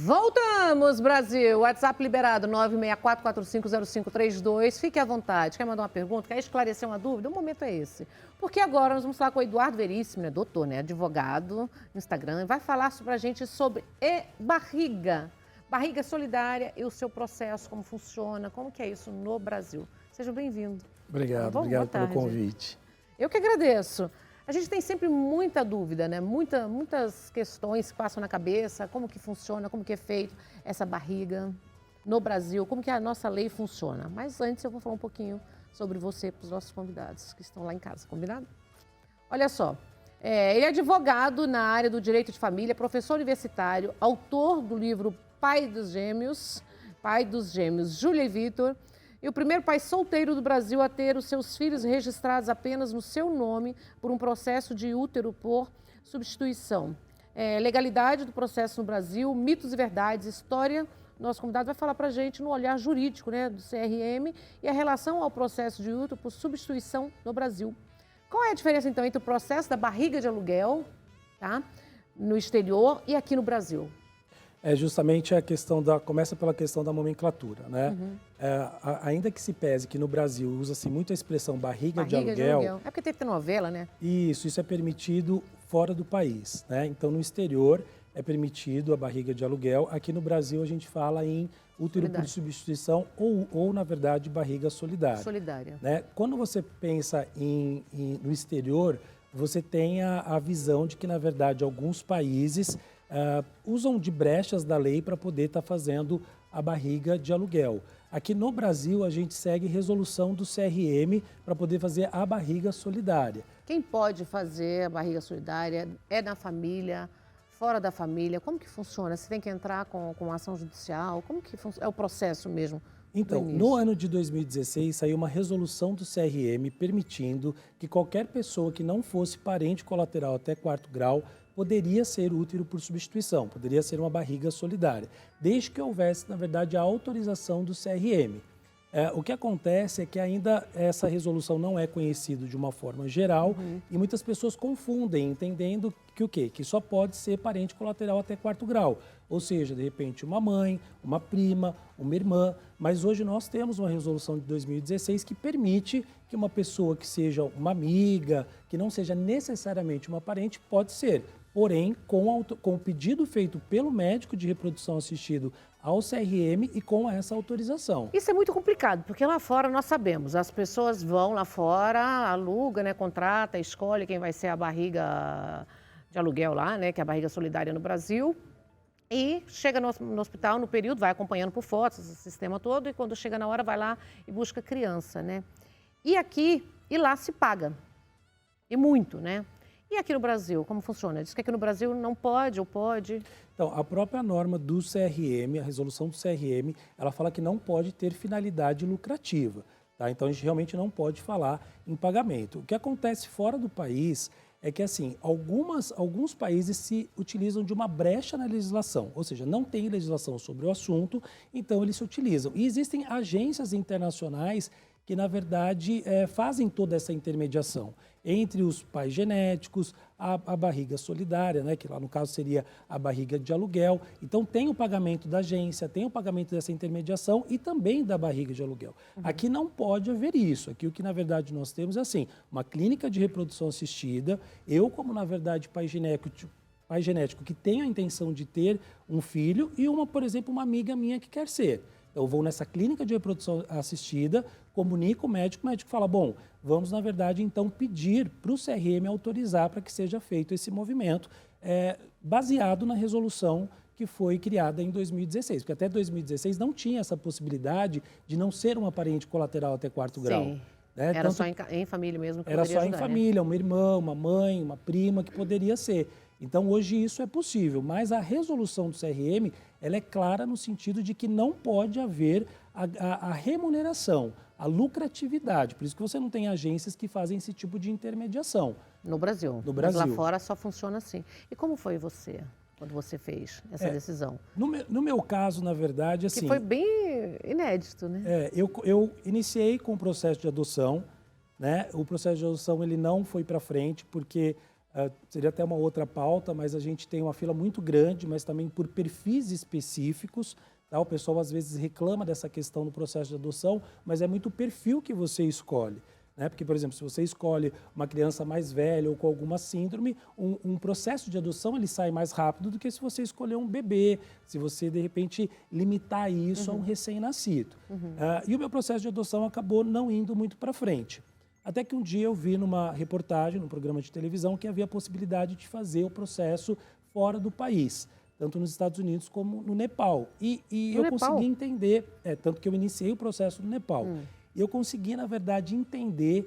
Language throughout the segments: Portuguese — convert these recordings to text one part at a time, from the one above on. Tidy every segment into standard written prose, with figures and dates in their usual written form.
Voltamos, Brasil. WhatsApp liberado, 964450532. Fique à vontade. Quer mandar uma pergunta? Quer esclarecer uma dúvida? O momento é esse. Porque agora nós vamos falar com o Eduardo Veríssimo, doutor, advogado, no Instagram, e vai falar pra gente sobre barriga. Barriga solidária e o seu processo, como funciona, como que é isso no Brasil. Seja bem-vindo. Obrigado pelo convite. Eu que agradeço. A gente tem sempre muita dúvida, muitas questões que passam na cabeça, como que funciona, como que é feito essa barriga no Brasil, como que a nossa lei funciona. Mas antes eu vou falar um pouquinho sobre você para os nossos convidados que estão lá em casa, combinado? Olha só, ele é advogado na área do direito de família, professor universitário, autor do livro Pai dos Gêmeos, Júlia e Vitor, e o primeiro pai solteiro do Brasil a ter os seus filhos registrados apenas no seu nome por um processo de útero por substituição. Legalidade do processo no Brasil, mitos e verdades, história. Nosso convidado vai falar para a gente no olhar jurídico do CRM e a relação ao processo de útero por substituição no Brasil. Qual é a diferença, então, entre o processo da barriga de aluguel, no exterior e aqui no Brasil? É justamente a questão começa pela questão da nomenclatura, né? Ainda que se pese que no Brasil usa-se muito a expressão barriga de aluguel. É porque tem que ter novela, né? Isso é permitido fora do país, né? Então, no exterior é permitido a barriga de aluguel. Aqui no Brasil a gente fala em útero por substituição ou, na verdade, barriga solidária. Solidária. Né? Quando você pensa no exterior, você tem a visão de que, na verdade, alguns países usam de brechas da lei para poder estar fazendo a barriga de aluguel. Aqui no Brasil, a gente segue resolução do CRM para poder fazer a barriga solidária. Quem pode fazer a barriga solidária é na família, fora da família? Como que funciona? Você tem que entrar com ação judicial? Como que funciona? É o processo mesmo? Então, no ano de 2016, saiu uma resolução do CRM permitindo que qualquer pessoa que não fosse parente colateral até 4º grau poderia ser útero por substituição, poderia ser uma barriga solidária, desde que houvesse, na verdade, a autorização do CRM. O que acontece é que ainda essa resolução não é conhecida de uma forma geral e muitas pessoas confundem, entendendo que o quê? Que só pode ser parente colateral até 4º grau. Ou seja, de repente uma mãe, uma prima, uma irmã. Mas hoje nós temos uma resolução de 2016 que permite que uma pessoa que seja uma amiga, que não seja necessariamente uma parente, pode ser. Porém, com o pedido feito pelo médico de reprodução assistido ao CRM e com essa autorização. Isso é muito complicado, porque lá fora nós sabemos, as pessoas vão lá fora, aluga, contrata, escolhe quem vai ser a barriga de aluguel lá, que é a barriga solidária no Brasil, e chega no hospital no período, vai acompanhando por fotos, esse sistema todo, e quando chega na hora vai lá e busca a criança, E lá se paga, e muito, E aqui no Brasil, como funciona? Diz que aqui no Brasil não pode ou pode? Então, a própria norma do CRM, a resolução do CRM, ela fala que não pode ter finalidade lucrativa. Então, a gente realmente não pode falar em pagamento. O que acontece fora do país é que, assim, alguns países se utilizam de uma brecha na legislação, ou seja, não tem legislação sobre o assunto, então eles se utilizam. E existem agências internacionais que, na verdade, fazem toda essa intermediação entre os pais genéticos, a barriga solidária, que lá no caso seria a barriga de aluguel. Então tem o pagamento da agência, tem o pagamento dessa intermediação e também da barriga de aluguel. Aqui não pode haver isso. Aqui o que na verdade nós temos é assim, uma clínica de reprodução assistida, eu como na verdade pai genético que tem a intenção de ter um filho e por exemplo, uma amiga minha que quer ser. Eu vou nessa clínica de reprodução assistida, comunico o médico fala, bom, vamos, na verdade, então pedir para o CRM autorizar para que seja feito esse movimento, baseado na resolução que foi criada em 2016, porque até 2016 não tinha essa possibilidade de não ser uma parente colateral até 4º grau. Era só em família mesmo que era poderia só ajudar, em família, uma irmã, uma mãe, uma prima que poderia ser. Então, hoje isso é possível, mas a resolução do CRM, ela é clara no sentido de que não pode haver a remuneração, a lucratividade. Por isso que você não tem agências que fazem esse tipo de intermediação. No Brasil. No Brasil. Mas lá fora só funciona assim. E como foi você, quando você fez essa decisão? No meu caso, na verdade, assim... Que foi bem inédito, Eu iniciei com o processo de adoção, O processo de adoção ele não foi para frente porque seria até uma outra pauta, mas a gente tem uma fila muito grande, mas também por perfis específicos. Tá? O pessoal às vezes reclama dessa questão no processo de adoção, mas é muito o perfil que você escolhe. Né? Porque, por exemplo, se você escolhe uma criança mais velha ou com alguma síndrome, um processo de adoção ele sai mais rápido do que se você escolher um bebê, se você, de repente, limitar isso a um recém-nascido. E o meu processo de adoção acabou não indo muito para frente. Até que um dia eu vi numa reportagem, num programa de televisão, que havia a possibilidade de fazer o processo fora do país, tanto nos Estados Unidos como no Nepal. E eu consegui entender, tanto que eu iniciei o processo no Nepal. E eu consegui, na verdade, entender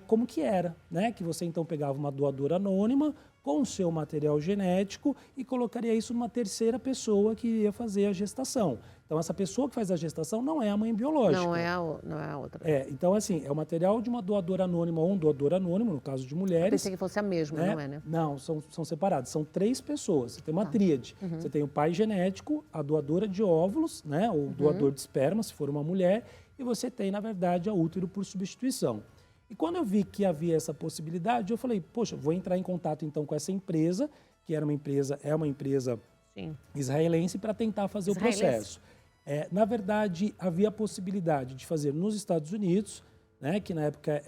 como que era, né? Que você então pegava uma doadora anônima com o seu material genético e colocaria isso numa terceira pessoa que iria fazer a gestação. Então, essa pessoa que faz a gestação não é a mãe biológica. Não é a outra. Então, assim, é o material de uma doadora anônima ou um doador anônimo, no caso de mulheres. Eu pensei que fosse a mesma, não é, né? Não, são separados. São 3 pessoas. Você tem uma tríade. Você tem o pai genético, a doadora de óvulos, né? Ou doador de esperma, se for uma mulher. E você tem, na verdade, a útero por substituição. E quando eu vi que havia essa possibilidade, eu falei, poxa, vou entrar em contato então com essa empresa, que é uma empresa Sim. israelense, para tentar fazer o processo. Na verdade, havia a possibilidade de fazer nos Estados Unidos, né, que na época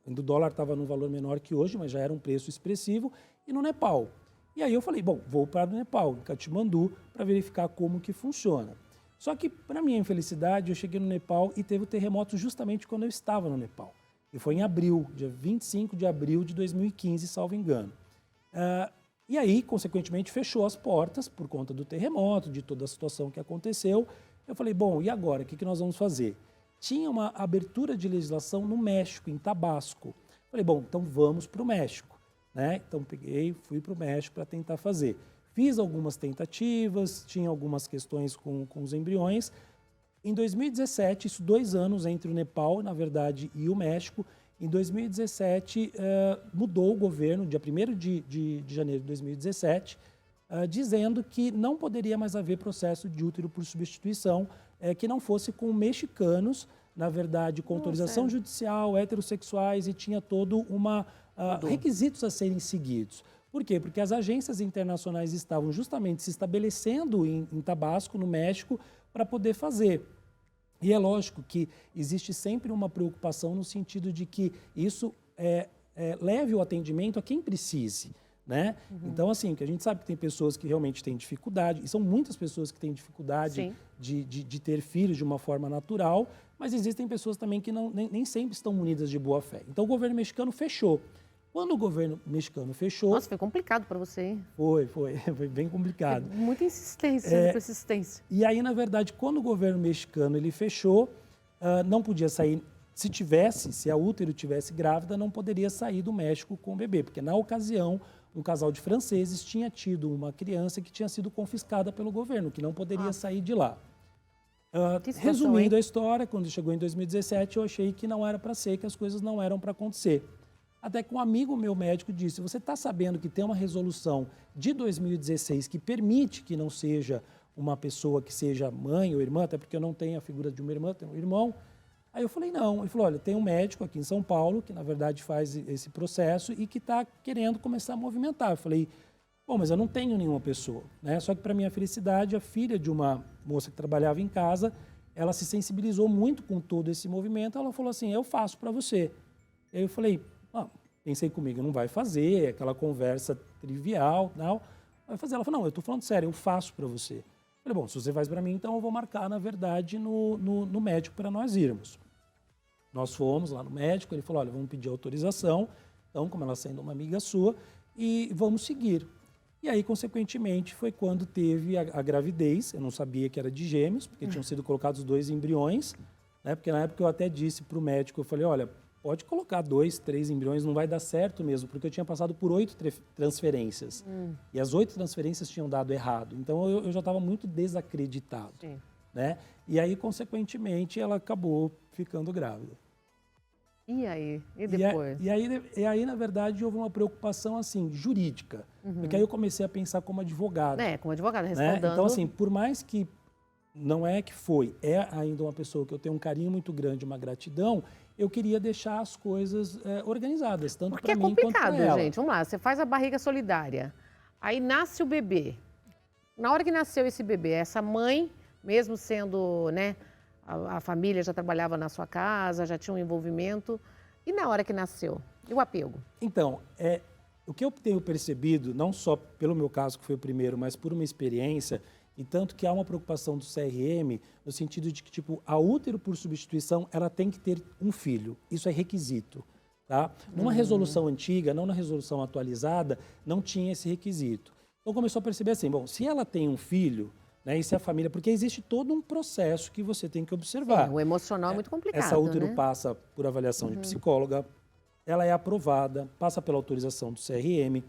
o dólar estava num valor menor que hoje, mas já era um preço expressivo, e no Nepal. E aí eu falei, bom, vou para o Nepal, em Katmandu, para verificar como que funciona. Só que, para minha infelicidade, eu cheguei no Nepal e teve o terremoto justamente quando eu estava no Nepal. E foi em abril, dia 25 de abril de 2015, salvo engano. E aí, consequentemente, fechou as portas por conta do terremoto, de toda a situação que aconteceu. Eu falei, bom, e agora? O que nós vamos fazer? Tinha uma abertura de legislação no México, em Tabasco. Falei, bom, então vamos para o México. Né? Então, fui para o México para tentar fazer. Fiz algumas tentativas, tinha algumas questões com os embriões. Em 2017, isso 2 anos entre o Nepal, na verdade, e o México, em 2017 mudou o governo, dia 1º de janeiro de 2017, dizendo que não poderia mais haver processo de útero por substituição, que não fosse com mexicanos, na verdade, com autorização judicial, heterossexuais, e tinha todo requisitos a serem seguidos. Por quê? Porque as agências internacionais estavam justamente se estabelecendo em Tabasco, no México, para poder fazer. E é lógico que existe sempre uma preocupação no sentido de que isso leve o atendimento a quem precise. Né? Então, assim, que a gente sabe que tem pessoas que realmente têm dificuldade, e são muitas pessoas que têm dificuldade de ter filhos de uma forma natural, mas existem pessoas também que nem sempre estão munidas de boa fé. Então, o governo mexicano fechou. Quando o governo mexicano fechou... Nossa, foi complicado para você, hein? Foi bem complicado. Muita insistência, persistência. E aí, na verdade, quando o governo mexicano ele fechou, não podia sair... Se a útero tivesse grávida, não poderia sair do México com o bebê, porque na ocasião, um casal de franceses tinha tido uma criança que tinha sido confiscada pelo governo, que não poderia sair de lá. Resumindo a história, quando chegou em 2017, eu achei que não era para ser, que as coisas não eram para acontecer. Até que um amigo meu médico disse, você está sabendo que tem uma resolução de 2016 que permite que não seja uma pessoa que seja mãe ou irmã, até porque eu não tenho a figura de uma irmã, tenho um irmão. Aí eu falei, não. Ele falou, olha, tem um médico aqui em São Paulo que, na verdade, faz esse processo e que está querendo começar a movimentar. Eu falei, bom, mas eu não tenho nenhuma pessoa. Né? Só que, para minha felicidade, a filha de uma moça que trabalhava em casa, ela se sensibilizou muito com todo esse movimento. Ela falou assim, eu faço para você. Aí eu falei, pensei comigo, não vai fazer, aquela conversa trivial, não. Vai fazer. Ela falou, não, eu estou falando sério, eu faço para você. Eu falei, bom, se você faz para mim, então eu vou marcar, na verdade, no médico para nós irmos. Nós fomos lá no médico, ele falou, olha, vamos pedir autorização, então, como ela sendo uma amiga sua, e vamos seguir. E aí, consequentemente, foi quando teve a gravidez, eu não sabia que era de gêmeos, porque tinham sido colocados 2 embriões, né? Porque na época eu até disse para o médico, eu falei, olha, pode colocar 2, 3 embriões, não vai dar certo mesmo, porque eu tinha passado por 8 transferências. E as 8 transferências tinham dado errado. Então, eu já estava muito desacreditado. Né? E aí, consequentemente, ela acabou ficando grávida. E aí? E depois? E aí, na verdade, houve uma preocupação, assim, jurídica. Porque aí eu comecei a pensar como advogado. Como advogado, respondendo. Né? Então, assim, por mais que não é que foi, é ainda uma pessoa que eu tenho um carinho muito grande, uma gratidão, eu queria deixar as coisas organizadas, tanto Porque para é mim quanto para complicado, ela. gente. Vamos lá, você faz a barriga solidária, aí nasce o bebê. Na hora que nasceu esse bebê, essa mãe, mesmo sendo, né, a família já trabalhava na sua casa, já tinha um envolvimento, e na hora que nasceu? E o apego? Então, o que eu tenho percebido, não só pelo meu caso, que foi o primeiro, mas por uma experiência, e tanto que há uma preocupação do CRM, no sentido de que, tipo, a útero por substituição, ela tem que ter um filho. Isso é requisito, tá? Numa resolução antiga, não na resolução atualizada, não tinha esse requisito. Então, começou a perceber assim, bom, se ela tem um filho, né, e se a família... Porque existe todo um processo que você tem que observar. Sim, o emocional é muito complicado, Essa útero né? passa por avaliação de psicóloga, ela é aprovada, passa pela autorização do CRM.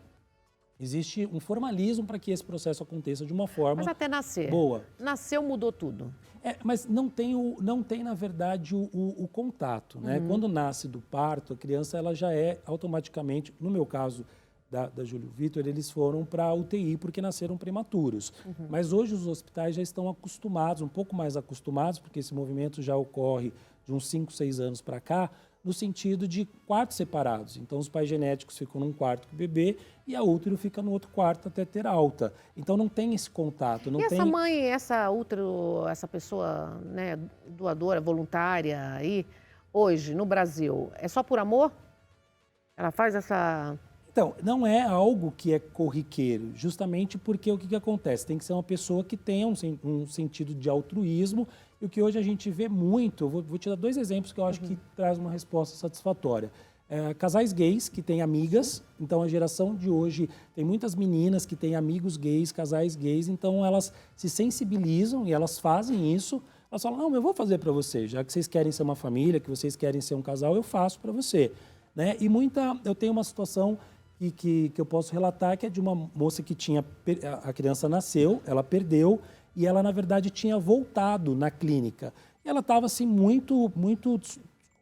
Existe um formalismo para que esse processo aconteça de uma forma Mas até nascer. boa. Nasceu, mudou tudo. Mas não tem, na verdade, o contato, né? Quando nasce do parto, a criança ela já é automaticamente, no meu caso da Júlio Vitor, eles foram para a UTI porque nasceram prematuros. Mas hoje os hospitais já estão acostumados, um pouco mais acostumados, porque esse movimento já ocorre de uns 5, 6 anos para cá, no sentido de quartos separados. Então, os pais genéticos ficam num quarto com o bebê e a útero fica no outro quarto até ter alta. Então, não tem esse contato. Não E tem... essa mãe, essa útero, essa pessoa, né, doadora, voluntária aí, hoje, no Brasil, é só por amor? Ela faz essa... Então, não é algo que é corriqueiro, justamente porque o que acontece? Tem que ser uma pessoa que tenha um sentido de altruísmo, e o que hoje a gente vê muito, vou te dar 2 exemplos que eu acho que traz uma resposta satisfatória. Casais gays que têm amigas, então a geração de hoje tem muitas meninas que têm amigos gays, casais gays, então elas se sensibilizam e elas fazem isso, elas falam, não, eu vou fazer para você, já que vocês querem ser uma família, que vocês querem ser um casal, eu faço para você. Né? E eu tenho uma situação que eu posso relatar, que é de uma moça que a criança nasceu, ela perdeu, e ela, na verdade, tinha voltado na clínica. E ela estava, assim, muito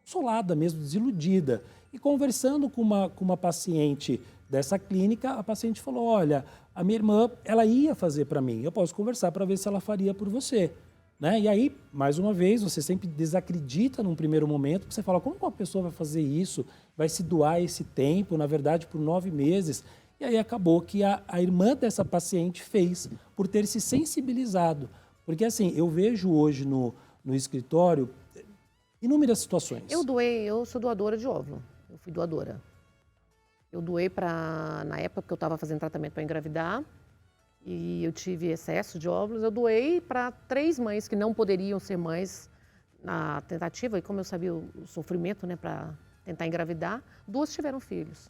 consolada mesmo, desiludida. E conversando com uma paciente dessa clínica, a paciente falou, olha, a minha irmã, ela ia fazer para mim, eu posso conversar para ver se ela faria por você. Né? E aí, mais uma vez, você sempre desacredita num primeiro momento, porque você fala, como uma pessoa vai fazer isso? Vai se doar esse tempo, na verdade, por 9 meses. E aí acabou que a irmã dessa paciente fez, por ter se sensibilizado. Porque, assim, eu vejo hoje no escritório inúmeras situações. Eu sou doadora de óvulo, eu fui doadora. Eu doei na época que eu estava fazendo tratamento para engravidar, e eu tive excesso de óvulos, eu doei para 3 mães que não poderiam ser mães na tentativa, e como eu sabia o sofrimento, né, para tentar engravidar, 2 tiveram filhos.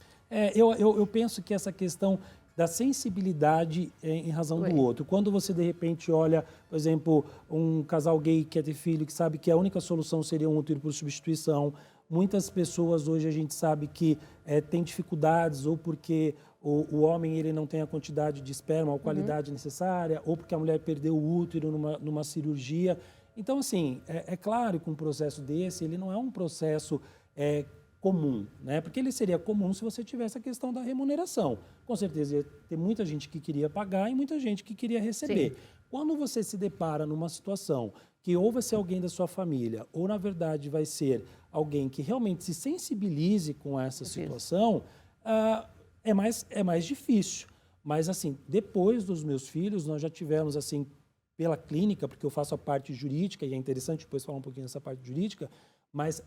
Eu penso que essa questão da sensibilidade em razão do outro. Quando você, de repente, olha, por exemplo, um casal gay que quer ter filho, que sabe que a única solução seria um útero por substituição, muitas pessoas hoje a gente sabe que tem dificuldades, ou porque o homem ele não tem a quantidade de esperma ou qualidade necessária, ou porque a mulher perdeu o útero numa cirurgia. Então, assim, é claro que um processo desse, ele não é um processo comum, né? Porque ele seria comum se você tivesse a questão da remuneração. Com certeza ia ter muita gente que queria pagar e muita gente que queria receber. Sim. Quando você se depara numa situação que ou vai ser alguém da sua família, ou na verdade vai ser alguém que realmente se sensibilize com essa situação, é mais difícil. Mas, assim, depois dos meus filhos, nós já tivemos, assim, pela clínica, porque eu faço a parte jurídica, e é interessante depois falar um pouquinho dessa parte jurídica, mas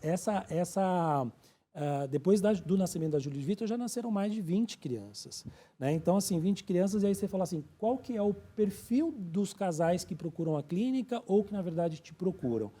depois do nascimento da Júlio Vitor, já nasceram mais de 20 crianças. Né? Então, assim, 20 crianças, e aí você fala assim, qual que é o perfil dos casais que procuram a clínica ou que, na verdade, te procuram?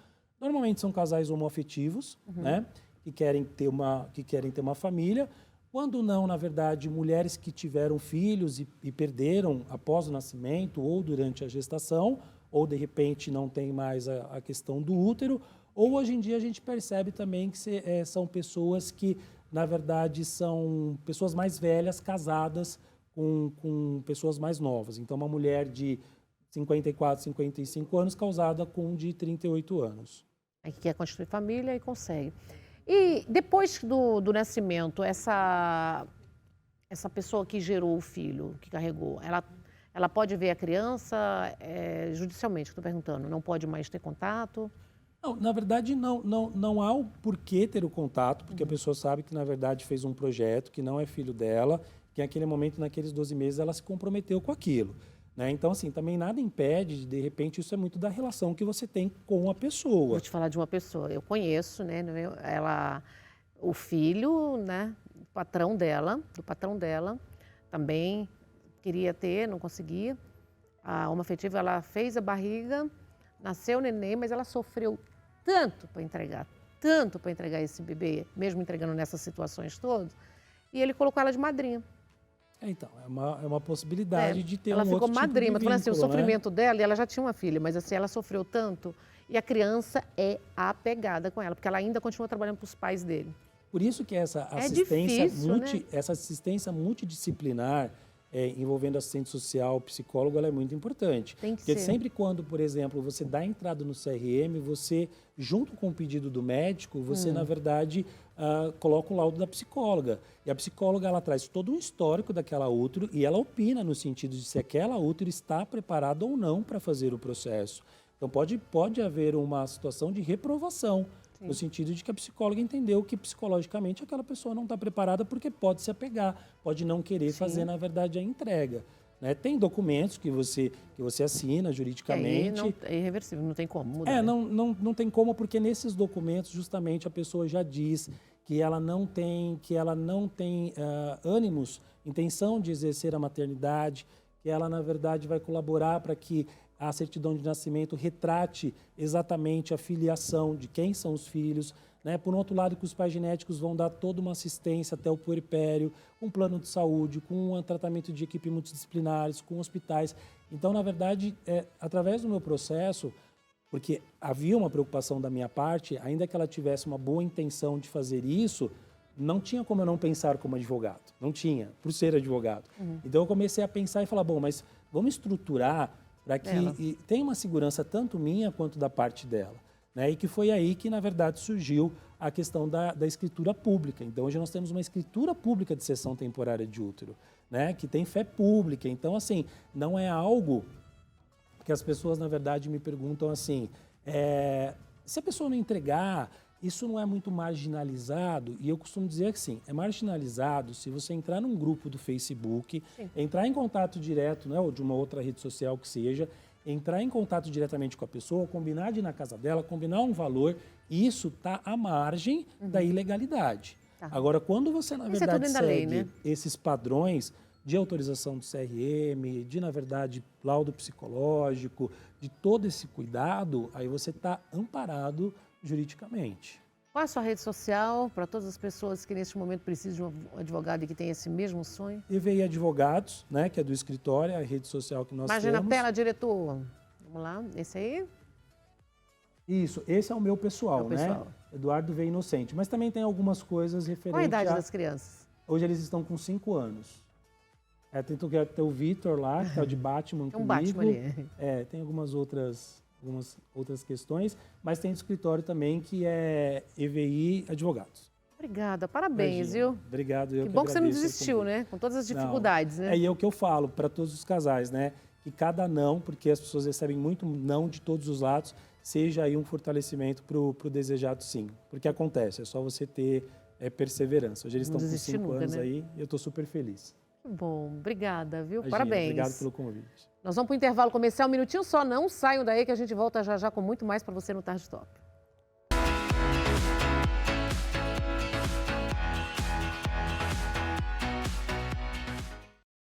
Normalmente são casais homoafetivos, né? que querem ter uma família. Quando não, na verdade, mulheres que tiveram filhos e perderam após o nascimento ou durante a gestação, ou, de repente, não tem mais a questão do útero. Ou, hoje em dia, a gente percebe também que são pessoas que, na verdade, são pessoas mais velhas, casadas com pessoas mais novas. Então, uma mulher de 54, 55 anos, casada com um de 38 anos. Aí que quer constituir família e consegue. E depois do nascimento, essa pessoa que gerou o filho, que carregou, ela Ela pode ver a criança judicialmente, estou perguntando, não pode mais ter contato? Não, na verdade, não há o porquê ter o contato, porque a pessoa sabe que, na verdade, fez um projeto, que não é filho dela, que naquele momento, naqueles 12 meses, ela se comprometeu com aquilo. Né? Então, assim, também nada impede, de repente, isso é muito da relação que você tem com a pessoa. Vou te falar de uma pessoa, eu conheço, né, o filho, né, do patrão dela, também queria ter, não conseguia. A homoafetiva, ela fez a barriga, nasceu o neném, mas ela sofreu tanto para entregar esse bebê, mesmo entregando nessas situações todas, e ele colocou ela de madrinha. Então, é uma possibilidade de ter ela um outro ficou madrinha, tipo de mas assim, o vínculo, sofrimento dela, e ela já tinha uma filha, mas assim, ela sofreu tanto, e a criança é apegada com ela, porque ela ainda continua trabalhando para os pais dele. Por isso que essa assistência, difícil, né? essa assistência multidisciplinar, envolvendo assistente social, psicólogo, ela é muito importante. Tem que Porque ser. sempre quando, por exemplo, você dá entrada no CRM, você, junto com o pedido do médico, você, na verdade, coloca o laudo da psicóloga. E a psicóloga, ela traz todo um histórico daquela útero e ela opina no sentido de se aquela útero está preparada ou não para fazer o processo. Então, pode haver uma situação de reprovação, no sentido de que a psicóloga entendeu que psicologicamente aquela pessoa não está preparada porque pode se apegar, pode não querer fazer, na verdade, a entrega. Né? Tem documentos que você assina juridicamente. É irreversível, não tem como mudar. Não tem como, porque nesses documentos, justamente, a pessoa já diz que ela não tem ânimos, intenção de exercer a maternidade, que ela, na verdade, vai colaborar para que a certidão de nascimento retrate exatamente a filiação de quem são os filhos. Né? Por outro lado, que os pais genéticos vão dar toda uma assistência até o puerpério, com um plano de saúde, com um tratamento de equipe multidisciplinares, com hospitais. Então, na verdade, através do meu processo, porque havia uma preocupação da minha parte, ainda que ela tivesse uma boa intenção de fazer isso, não tinha como eu não pensar como advogado. Não tinha, por ser advogado. Então, eu comecei a pensar e falar, bom, mas vamos estruturar para que tenha uma segurança tanto minha quanto da parte dela. Né? E que foi aí que, na verdade, surgiu a questão da escritura pública. Então, hoje nós temos uma escritura pública de cessão temporária de útero, né? Que tem fé pública. Então, assim, não é algo que as pessoas, na verdade, me perguntam assim, se a pessoa não entregar, isso não é muito marginalizado? E eu costumo dizer que sim, é marginalizado se você entrar num grupo do Facebook, entrar em contato direto, né, ou de uma outra rede social que seja, entrar em contato diretamente com a pessoa, combinar de ir na casa dela, combinar um valor, e isso está à margem da ilegalidade. Agora, quando você, na verdade, segue lei, né? esses padrões de autorização do CRM, de, na verdade, laudo psicológico, de todo esse cuidado, aí você está amparado juridicamente. Qual é a sua rede social para todas as pessoas que neste momento precisam de um advogado e que tem esse mesmo sonho? EVI Advogados, né, que é do escritório, é a rede social que nós Imagina temos. na tela, diretor. Vamos lá, esse aí? Isso, esse é o meu pessoal, né? Eduardo V. Inocente. Mas também tem algumas coisas referentes Qual a idade das crianças? Hoje eles estão com 5 anos. Tem o Vitor lá, que é o de Batman Tem um comigo. Batman ali. Tem algumas outras questões, mas tem o escritório também que é EVI Advogados. Obrigada, parabéns, Imagina. viu? Obrigado, eu Que que bom que você não agradeço o desistiu, convite. né? Com todas as dificuldades, né? E é o que eu falo para todos os casais, né? Que cada não, porque as pessoas recebem muito não de todos os lados, seja aí um fortalecimento para o desejado sim. Porque acontece, é só você ter perseverança. Hoje eles estão com 5 anos, né? Aí e eu estou super feliz. Que bom, obrigada, viu? Imagina, Parabéns. Obrigado pelo convite. Nós vamos para o intervalo comercial, um minutinho só, não saiam daí que a gente volta já já com muito mais para você no Tarde Top.